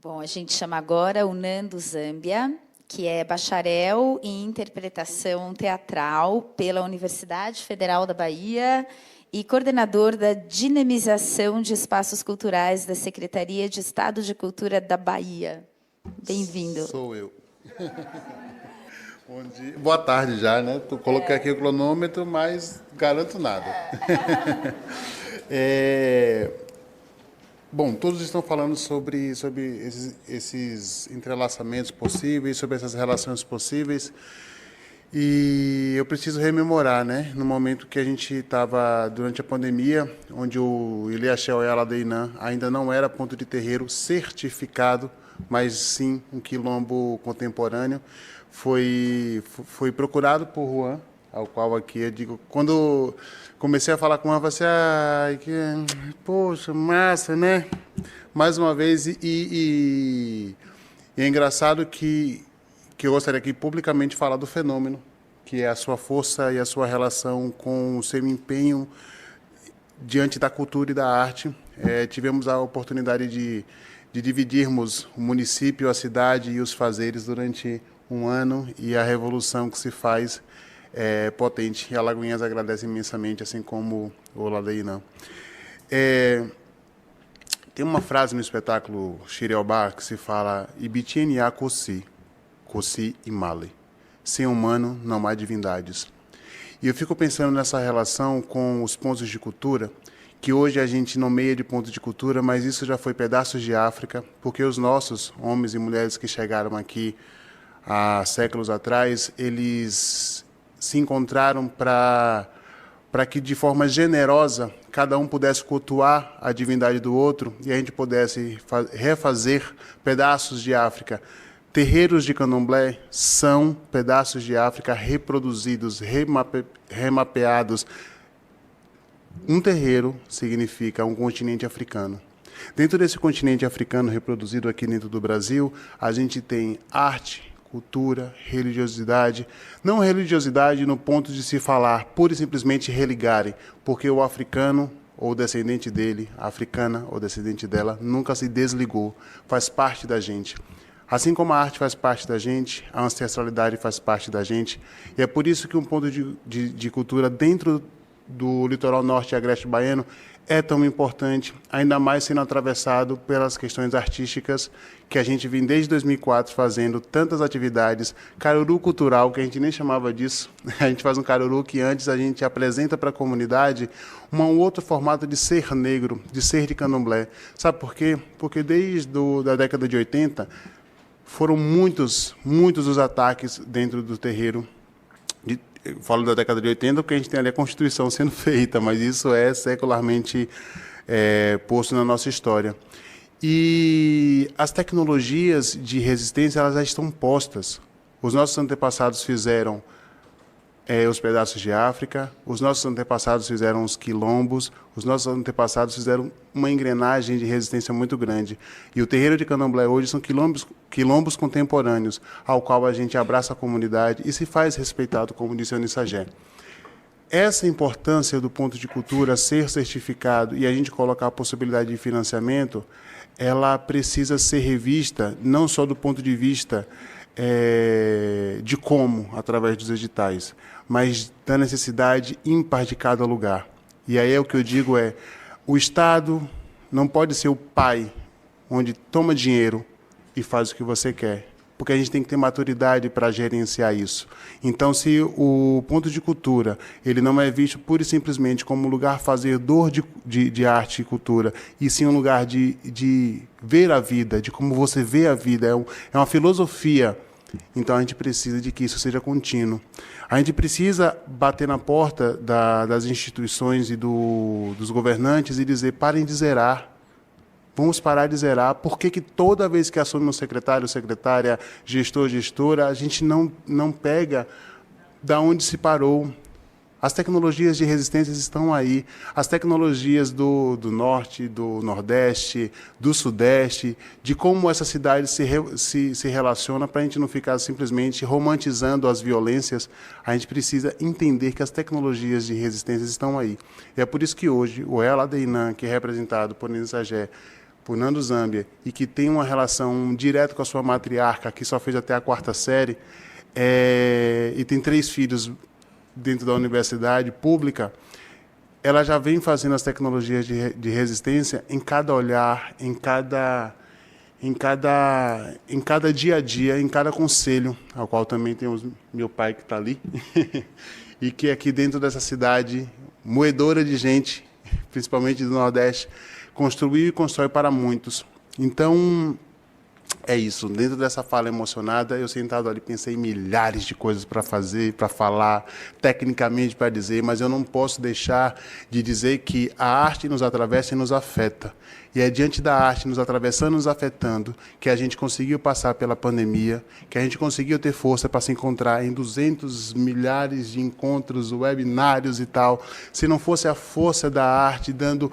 Bom, a gente chama agora o Nando Zambia, que é bacharel em interpretação teatral pela Universidade Federal da Bahia e coordenador da dinamização de espaços culturais da Secretaria de Estado de Cultura da Bahia. Bem-vindo. Sou eu. Bom dia. Boa tarde já, né? Tu coloquei aqui o cronômetro, mas garanto nada. Bom, todos estão falando sobre esses entrelaçamentos possíveis, sobre essas relações possíveis. E eu preciso rememorar, né? No momento que a gente estava durante a pandemia, onde o Ilhéaxé Oiá Ladeinã ainda não era ponto de terreiro certificado, mas sim um quilombo contemporâneo, foi procurado por Juan, ao qual aqui eu digo, quando comecei a falar com ela, falei assim, poxa, massa, né? Mais uma vez, e é engraçado que eu gostaria aqui publicamente falar do fenômeno, que é a sua força e a sua relação com o seu empenho diante da cultura e da arte. Tivemos a oportunidade de dividirmos o município, a cidade e os fazeres durante um ano, e a revolução que se faz é potente. E a Alagoinhas agradece imensamente, assim como o Ladeinã. Tem uma frase no espetáculo Xiriobá que se fala Ibitienia Kossi, Kossi e Male. Sem humano não há divindades. E eu fico pensando nessa relação com os pontos de cultura, que hoje a gente nomeia de ponto de cultura, mas isso já foi pedaços de África, porque os nossos homens e mulheres que chegaram aqui há séculos atrás, eles se encontraram para que, de forma generosa, cada um pudesse cultuar a divindade do outro e a gente pudesse refazer pedaços de África. Terreiros de candomblé são pedaços de África reproduzidos, remapeados. Um terreiro significa um continente africano. Dentro desse continente africano reproduzido aqui dentro do Brasil, a gente tem arte, cultura, religiosidade. Não religiosidade no ponto de se falar pura e simplesmente religarem, porque o africano ou descendente dele, a africana ou descendente dela, nunca se desligou, faz parte da gente. Assim como a arte faz parte da gente, a ancestralidade faz parte da gente, e é por isso que um ponto de cultura dentro do litoral norte e agreste baiano é tão importante, ainda mais sendo atravessado pelas questões artísticas que a gente vem desde 2004 fazendo tantas atividades, caruru cultural, que a gente nem chamava disso, a gente faz um caruru que antes a gente apresenta para a comunidade um outro formato de ser negro, de ser de candomblé. Sabe por quê? Porque desde a década de 80 foram muitos os ataques dentro do terreiro. Eu falo da década de 80 porque a gente tem ali a Constituição sendo feita, mas isso é secularmente posto na nossa história. E as tecnologias de resistência, elas já estão postas. Os nossos antepassados fizeram os pedaços de África, os nossos antepassados fizeram os quilombos, os nossos antepassados fizeram uma engrenagem de resistência muito grande. E o terreiro de candomblé hoje são quilombos contemporâneos, ao qual a gente abraça a comunidade e se faz respeitado, como disse a Anissagé. Essa importância do ponto de cultura ser certificado e a gente colocar a possibilidade de financiamento, ela precisa ser revista não só do ponto de vista de como, através dos editais, mas da necessidade ímpar de cada lugar. E aí o que eu digo o Estado não pode ser o pai, onde toma dinheiro e faz o que você quer, porque a gente tem que ter maturidade para gerenciar isso. Então, se o ponto de cultura ele não é visto pura e simplesmente como um lugar fazedor de arte e cultura, e sim um lugar de ver a vida, de como você vê a vida, é uma filosofia. Então, a gente precisa de que isso seja contínuo. A gente precisa bater na porta das instituições e dos governantes e dizer, parem de zerar. Vamos parar de zerar. Por que toda vez que assume um secretário, secretária, gestor, gestora, a gente não pega da onde se parou? As tecnologias de resistência estão aí. As tecnologias do norte, do nordeste, do sudeste, de como essa cidade se relaciona, para a gente não ficar simplesmente romantizando as violências. A gente precisa entender que as tecnologias de resistência estão aí. E é por isso que hoje o Oiá Ladeinã, que é representado por Anissagé, por Nando Zambia, e que tem uma relação direta com a sua matriarca, que só fez até a 4ª série, e tem 3 filhos dentro da universidade pública, ela já vem fazendo as tecnologias de resistência em cada olhar, em cada dia a dia, em cada conselho, ao qual também tem meu pai que está ali, e que aqui dentro dessa cidade, moedora de gente, principalmente do Nordeste, construiu e constrói para muitos. Então, é isso. Dentro dessa fala emocionada, eu sentado ali pensei em milhares de coisas para fazer, para falar, tecnicamente para dizer, mas eu não posso deixar de dizer que a arte nos atravessa e nos afeta. E é diante da arte nos atravessando, nos afetando, que a gente conseguiu passar pela pandemia, que a gente conseguiu ter força para se encontrar em 200 milhares de encontros, webinários e tal. Se não fosse a força da arte dando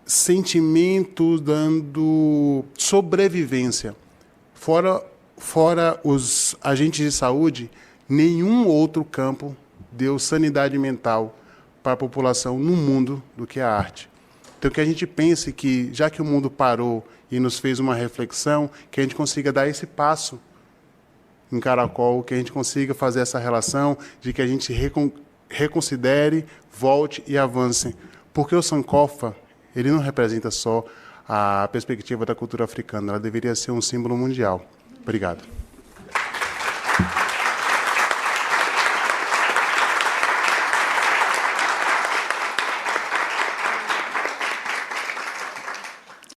sentimento, dando sobrevivência. Fora os agentes de saúde, nenhum outro campo deu sanidade mental para a população no mundo do que a arte. Então, que a gente pense que, já que o mundo parou e nos fez uma reflexão, que a gente consiga dar esse passo em Caracol, que a gente consiga fazer essa relação de que a gente reconsidere, volte e avance. Porque o Sankofa, ele não representa só a perspectiva da cultura africana, ela deveria ser um símbolo mundial. Obrigado.